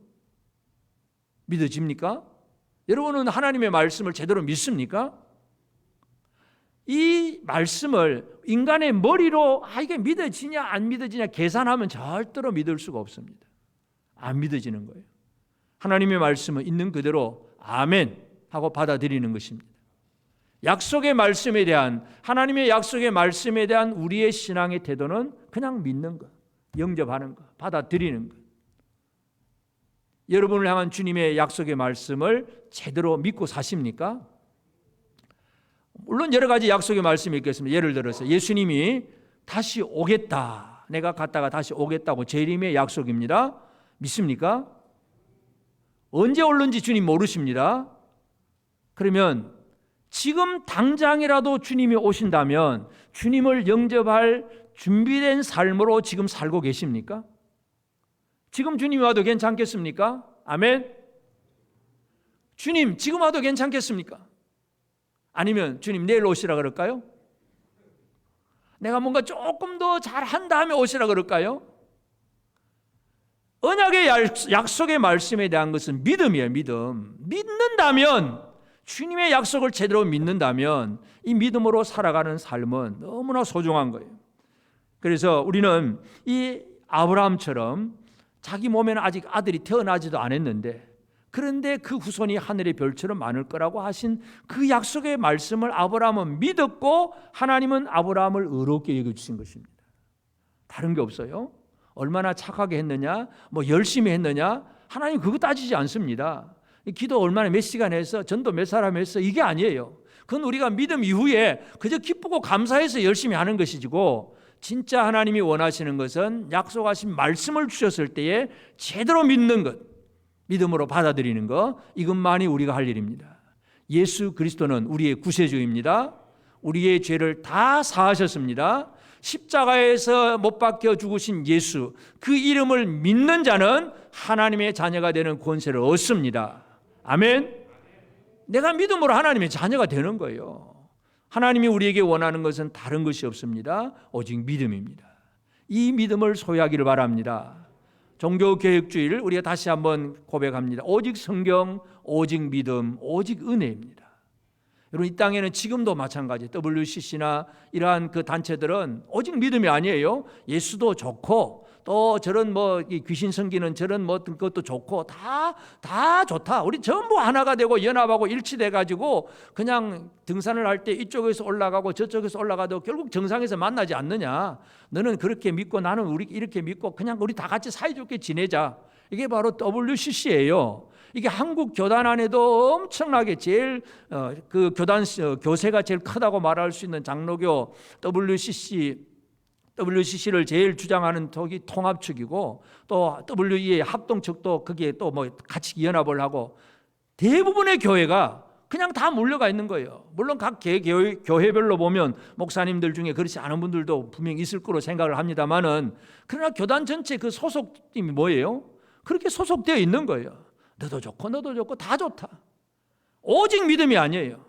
Speaker 1: 믿어집니까? 여러분은 하나님의 말씀을 제대로 믿습니까? 이 말씀을 인간의 머리로 이게 믿어지냐 안 믿어지냐 계산하면 절대로 믿을 수가 없습니다. 안 믿어지는 거예요. 하나님의 말씀은 있는 그대로 아멘 하고 받아들이는 것입니다. 약속의 말씀에 대한 하나님의 약속의 말씀에 대한 우리의 신앙의 태도는 그냥 믿는 것, 영접하는 것, 받아들이는 것. 여러분을 향한 주님의 약속의 말씀을 제대로 믿고 사십니까? 물론 여러 가지 약속의 말씀이 있겠습니다. 예를 들어서 예수님이 다시 오겠다. 내가 갔다가 다시 오겠다고 재림의 약속입니다. 믿습니까? 언제 올는지 주님 모르십니다. 그러면 지금 당장이라도 주님이 오신다면 주님을 영접할 준비된 삶으로 지금 살고 계십니까? 지금 주님이 와도 괜찮겠습니까? 아멘. 주님 지금 와도 괜찮겠습니까? 아니면 주님 내일 오시라 그럴까요? 내가 뭔가 조금 더 잘한 다음에 오시라 그럴까요? 언약의 약속의 말씀에 대한 것은 믿음이에요. 믿음. 믿는다면 주님의 약속을 제대로 믿는다면 이 믿음으로 살아가는 삶은 너무나 소중한 거예요. 그래서 우리는 이 아브라함처럼 자기 몸에는 아직 아들이 태어나지도 않았는데 그런데 그 후손이 하늘의 별처럼 많을 거라고 하신 그 약속의 말씀을 아브라함은 믿었고 하나님은 아브라함을 의롭게 여겨주신 것입니다. 다른 게 없어요. 얼마나 착하게 했느냐 뭐 열심히 했느냐 하나님 그거 따지지 않습니다. 기도 얼마나 몇 시간 해서 전도 몇 사람 해서 이게 아니에요. 그건 우리가 믿음 이후에 그저 기쁘고 감사해서 열심히 하는 것이고 진짜 하나님이 원하시는 것은 약속하신 말씀을 주셨을 때에 제대로 믿는 것, 믿음으로 받아들이는 것, 이것만이 우리가 할 일입니다. 예수 그리스도는 우리의 구세주입니다. 우리의 죄를 다 사하셨습니다. 십자가에서 못 박혀 죽으신 예수, 그 이름을 믿는 자는 하나님의 자녀가 되는 권세를 얻습니다. 아멘. 내가 믿음으로 하나님의 자녀가 되는 거예요. 하나님이 우리에게 원하는 것은 다른 것이 없습니다. 오직 믿음입니다. 이 믿음을 소유하기를 바랍니다. 종교개혁주의를 우리가 다시 한번 고백합니다. 오직 성경, 오직 믿음, 오직 은혜입니다. 여러분, 이 땅에는 지금도 마찬가지, WCC나 이러한 그 단체들은 오직 믿음이 아니에요. 예수도 좋고 또 저런 뭐 귀신 섬기는 저런 뭐 것도 좋고 다 좋다. 우리 전부 하나가 되고 연합하고 일치돼 가지고 그냥 등산을 할 때 이쪽에서 올라가고 저쪽에서 올라가도 결국 정상에서 만나지 않느냐. 너는 그렇게 믿고 나는 우리 이렇게 믿고 그냥 우리 다 같이 사이좋게 지내자. 이게 바로 WCC예요. 이게 한국 교단 안에도 엄청나게 제일 그 교단 교세가 제일 크다고 말할 수 있는 장로교 WCC를 제일 주장하는 쪽이 통합측이고, 또 WEA 합동측도 거기에 또 뭐 같이 연합을 하고, 대부분의 교회가 그냥 다 몰려가 있는 거예요. 물론 각 교회별로 보면 목사님들 중에 그렇지 않은 분들도 분명히 있을 거로 생각을 합니다만은, 그러나 교단 전체 그 소속팀이 뭐예요? 그렇게 소속되어 있는 거예요. 너도 좋고 다 좋다. 오직 믿음이 아니에요.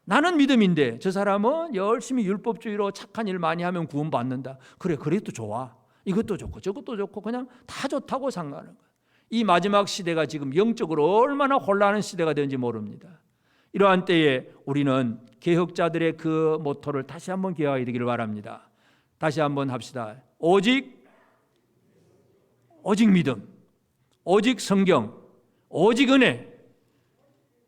Speaker 1: 나는 믿음인데 저 사람은 열심히 율법주의로 착한 일 많이 하면 구원받는다. 그래, 그래도 좋아. 이것도 좋고 저것도 좋고 그냥 다 좋다고 생각하는 거예요. 이 마지막 시대가 지금 영적으로 얼마나 혼란한 시대가 되는지 모릅니다. 이러한 때에 우리는 개혁자들의 그 모토를 다시 한번 기억하게 되기를 바랍니다. 다시 한번 합시다. 오직 믿음, 오직 성경, 오직 은혜.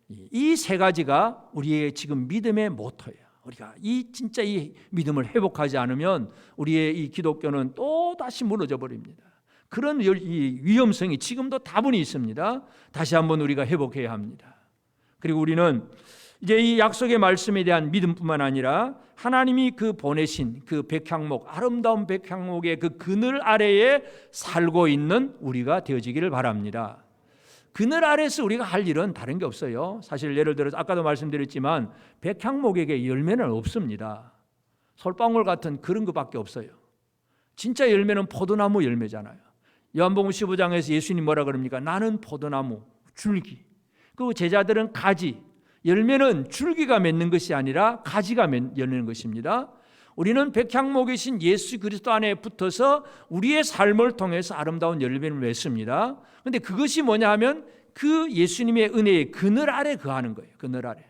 Speaker 1: 이 세 가지가 우리의 지금 믿음의 모토예요. 우리가 진짜 이 믿음을 회복하지 않으면 우리의 이 기독교는 또 다시 무너져 버립니다. 그런 이 위험성이 지금도 다분히 있습니다. 다시 한번 우리가 회복해야 합니다. 그리고 우리는 이제 이 약속의 말씀에 대한 믿음뿐만 아니라 하나님이 그 보내신 그 백향목, 아름다운 백향목의 그 그늘 아래에 살고 있는 우리가 되어지기를 바랍니다. 그늘 아래에서 우리가 할 일은 다른 게 없어요. 사실 예를 들어서 아까도 말씀드렸지만 백향목에게 열매는 없습니다. 솔방울 같은 그런 것밖에 없어요. 진짜 열매는 포도나무 열매잖아요. 요한복음 15장에서 예수님 뭐라 그럽니까? 나는 포도나무, 줄기. 그 제자들은 가지. 열매는 줄기가 맺는 것이 아니라 가지가 맺는 것입니다. 우리는 백향목이신 예수 그리스도 안에 붙어서 우리의 삶을 통해서 아름다운 열매를 맺습니다. 그런데 그것이 뭐냐 하면 그 예수님의 은혜의 그늘 아래 거하는 거예요. 그늘 아래.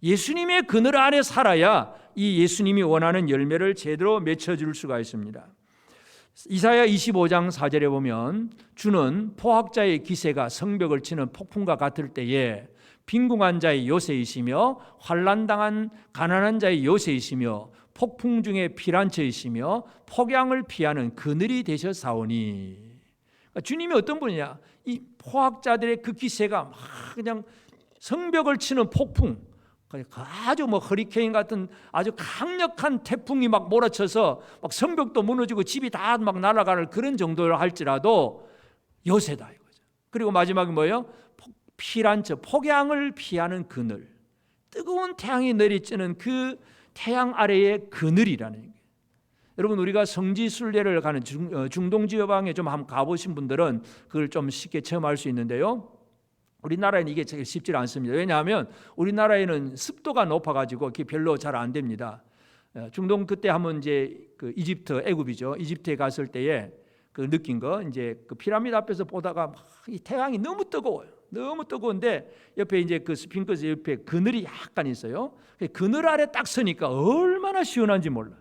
Speaker 1: 예수님의 그늘 아래 살아야 이 예수님이 원하는 열매를 제대로 맺혀줄 수가 있습니다. 이사야 25장 4절에 보면 주는 포학자의 기세가 성벽을 치는 폭풍과 같을 때에 빈궁한 자의 요새이시며 환난당한 가난한 자의 요새이시며 폭풍 중에 피란처이시며 폭양을 피하는 그늘이 되셨사오니. 그러니까 주님이 어떤 분이냐? 이 포학자들의 그 기세가 막 그냥 성벽을 치는 폭풍, 아주 뭐 허리케인 같은 아주 강력한 태풍이 막 몰아쳐서 막 성벽도 무너지고 집이 다 막 날아가는 그런 정도를 할지라도 요새다 이거죠. 그리고 마지막에 뭐예요? 피란처, 폭양을 피하는 그늘, 뜨거운 태양이 내리쬐는 그 태양 아래의 그늘이라는 거예요. 여러분, 우리가 성지순례를 가는 중동 지방에 좀 한번 가보신 분들은 그걸 좀 쉽게 체험할 수 있는데요. 우리나라에는 이게 쉽지 않습니다. 왜냐하면 우리나라에는 습도가 높아가지고 그게 별로 잘 안 됩니다. 중동 그때 한번 이제 그 이집트, 애굽이죠. 이집트에 갔을 때에 그 느낀 거, 이제 그 피라미드 앞에서 보다가 막 이 태양이 너무 뜨거워요. 너무 뜨거운데 옆에 이제 그 스핑크스 옆에 그늘이 약간 있어요. 그늘 아래 딱 서니까 얼마나 시원한지 몰라.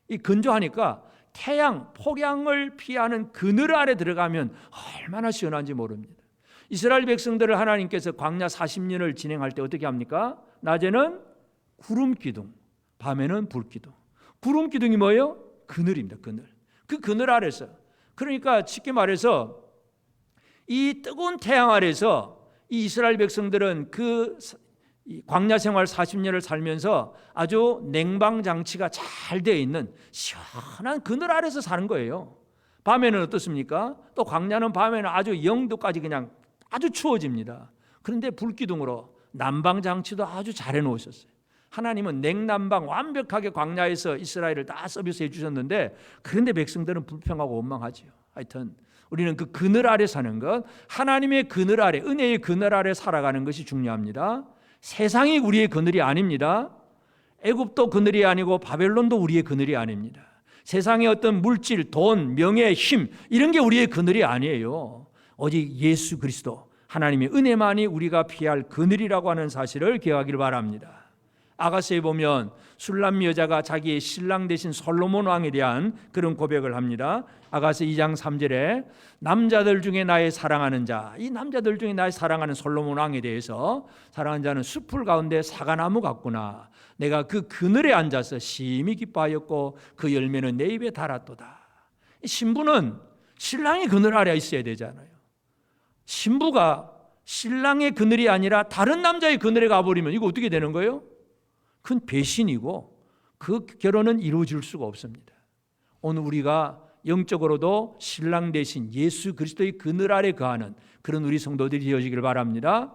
Speaker 1: 이 건조하니까 태양, 폭양을 피하는 그늘 아래 들어가면 얼마나 시원한지 모릅니다. 이스라엘 백성들을 하나님께서 광야 40년을 진행할 때 어떻게 합니까? 낮에는 구름 기둥, 밤에는 불 기둥. 구름 기둥이 뭐예요? 그늘입니다. 그늘. 그 그늘 아래서. 그러니까 쉽게 말해서 이 뜨거운 태양 아래서 이 이스라엘 백성들은 그 광야 생활 40년을 살면서 아주 냉방 장치가 잘 되어 있는 시원한 그늘 아래서 사는 거예요. 밤에는 어떻습니까? 또 광야는 밤에는 아주 0도까지 그냥 아주 추워집니다. 그런데 불기둥으로 난방 장치도 아주 잘 해놓으셨어요. 하나님은 냉난방 완벽하게 광야에서 이스라엘을 다 서비스해 주셨는데, 그런데 백성들은 불평하고 원망하지요. 하여튼 우리는 그 그늘 아래 사는 것, 하나님의 그늘 아래, 은혜의 그늘 아래 살아가는 것이 중요합니다. 세상이 우리의 그늘이 아닙니다. 애굽도 그늘이 아니고 바벨론도 우리의 그늘이 아닙니다. 세상의 어떤 물질, 돈, 명예, 힘 이런 게 우리의 그늘이 아니에요. 오직 예수 그리스도, 하나님의 은혜만이 우리가 피할 그늘이라고 하는 사실을 기억하기를 바랍니다. 아가서에 보면 술람 여자가 자기의 신랑 대신 솔로몬 왕에 대한 그런 고백을 합니다. 아가서 2장 3절에 남자들 중에 나의 사랑하는 자, 이 남자들 중에 나의 사랑하는 솔로몬 왕에 대해서 사랑하는 자는 숲풀 가운데 사과나무 같구나. 내가 그 그늘에 앉아서 심히 기뻐하였고 그 열매는 내 입에 달았도다. 신부는 신랑의 그늘 아래 있어야 되잖아요. 신부가 신랑의 그늘이 아니라 다른 남자의 그늘에 가버리면 이거 어떻게 되는 거예요? 큰 배신이고 그 결혼은 이루어질 수가 없습니다. 오늘 우리가 영적으로도 신랑 대신 예수 그리스도의 그늘 아래 거하는 그런 우리 성도들이 되어지길 바랍니다.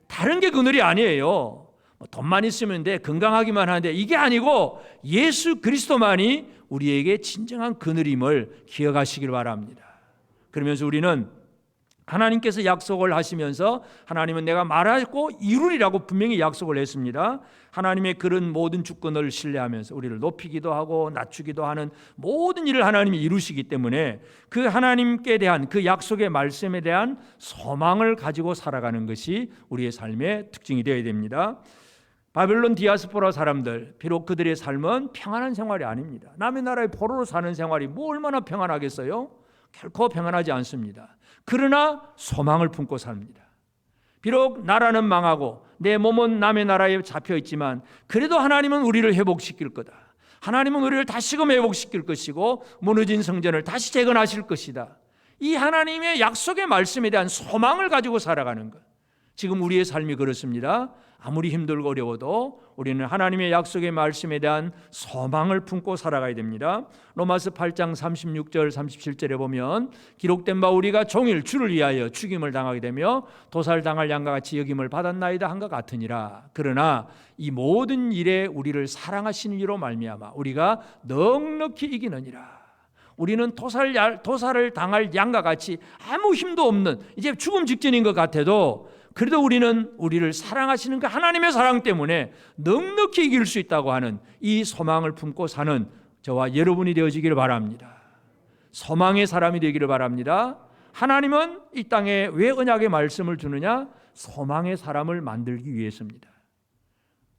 Speaker 1: 다른 게 그늘이 아니에요. 돈만 있으면 돼, 건강하기만 하는데 이게 아니고 예수 그리스도만이 우리에게 진정한 그늘임을 기억하시길 바랍니다. 그러면서 우리는 하나님께서 약속을 하시면서 하나님은 내가 말하고 이루리라고 분명히 약속을 했습니다. 하나님의 그런 모든 주권을 신뢰하면서 우리를 높이기도 하고 낮추기도 하는 모든 일을 하나님이 이루시기 때문에 그 하나님께 대한 그 약속의 말씀에 대한 소망을 가지고 살아가는 것이 우리의 삶의 특징이 되어야 됩니다. 바벨론 디아스포라 사람들, 비록 그들의 삶은 평안한 생활이 아닙니다. 남의 나라에 포로로 사는 생활이 뭐 얼마나 평안하겠어요? 결코 평안하지 않습니다. 그러나 소망을 품고 삽니다. 비록 나라는 망하고 내 몸은 남의 나라에 잡혀 있지만 그래도 하나님은 우리를 회복시킬 거다. 하나님은 우리를 다시금 회복시킬 것이고 무너진 성전을 다시 재건하실 것이다. 이 하나님의 약속의 말씀에 대한 소망을 가지고 살아가는 것. 지금 우리의 삶이 그렇습니다. 아무리 힘들고 어려워도 우리는 하나님의 약속의 말씀에 대한 소망을 품고 살아가야 됩니다. 로마서 8장 36절 37절에 보면 기록된 바 우리가 종일 주를 위하여 죽임을 당하게 되며 도살당할 양과 같이 여김을 받았나이다 한것 같으니라. 그러나 이 모든 일에 우리를 사랑하시는 이로 말미암아 우리가 넉넉히 이기느니라. 우리는 도살을 당할 양과 같이 아무 힘도 없는 이제 죽음 직전인 것 같아도 그래도 우리는 우리를 사랑하시는 그 하나님의 사랑 때문에 넉넉히 이길 수 있다고 하는 이 소망을 품고 사는 저와 여러분이 되어지기를 바랍니다. 소망의 사람이 되기를 바랍니다. 하나님은 이 땅에 왜 언약의 말씀을 주느냐? 소망의 사람을 만들기 위해서입니다.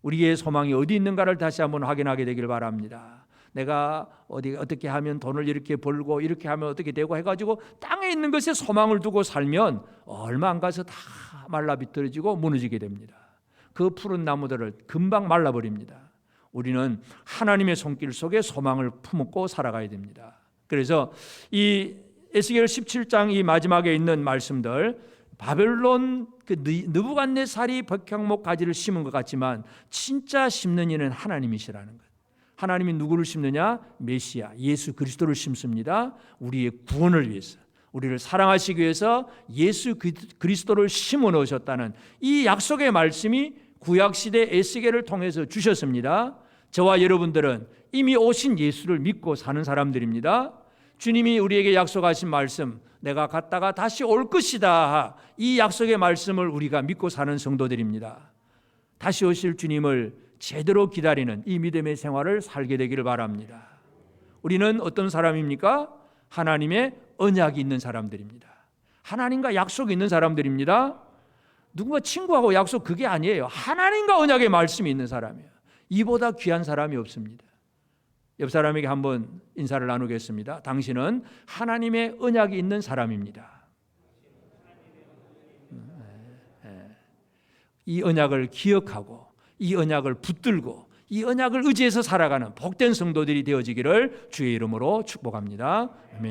Speaker 1: 우리의 소망이 어디 있는가를 다시 한번 확인하게 되기를 바랍니다. 내가 어떻게 하면 돈을 이렇게 벌고 이렇게 하면 어떻게 되고 해가지고 땅에 있는 것에 소망을 두고 살면 얼마 안 가서 다 말라 비틀어지고 무너지게 됩니다. 그 푸른 나무들을 금방 말라버립니다. 우리는 하나님의 손길 속에 소망을 품고 살아가야 됩니다. 그래서 이 에스겔 17장 이 마지막에 있는 말씀들, 바벨론 그 느부갓네살이 백향목 가지를 심은 것 같지만 진짜 심는 이는 하나님이시라는 것. 하나님이 누구를 심느냐? 메시아 예수 그리스도를 심습니다. 우리의 구원을 위해서, 우리를 사랑하시기 위해서 예수 그리스도를 심어 넣으셨다는 이 약속의 말씀이 구약시대 에스겔을 통해서 주셨습니다. 저와 여러분들은 이미 오신 예수를 믿고 사는 사람들입니다. 주님이 우리에게 약속하신 말씀, 내가 갔다가 다시 올 것이다, 이 약속의 말씀을 우리가 믿고 사는 성도들입니다. 다시 오실 주님을 제대로 기다리는 이 믿음의 생활을 살게 되기를 바랍니다. 우리는 어떤 사람입니까? 하나님의 언약이 있는 사람들입니다. 하나님과 약속이 있는 사람들입니다. 누군가 친구하고 약속 그게 아니에요. 하나님과 언약의 말씀이 있는 사람이에요. 이보다 귀한 사람이 없습니다. 옆 사람에게 한번 인사를 나누겠습니다. 당신은 하나님의 언약이 있는 사람입니다. 이 언약을 기억하고 이 언약을 붙들고 이 언약을 의지해서 살아가는 복된 성도들이 되어지기를 주의 이름으로 축복합니다. 아멘.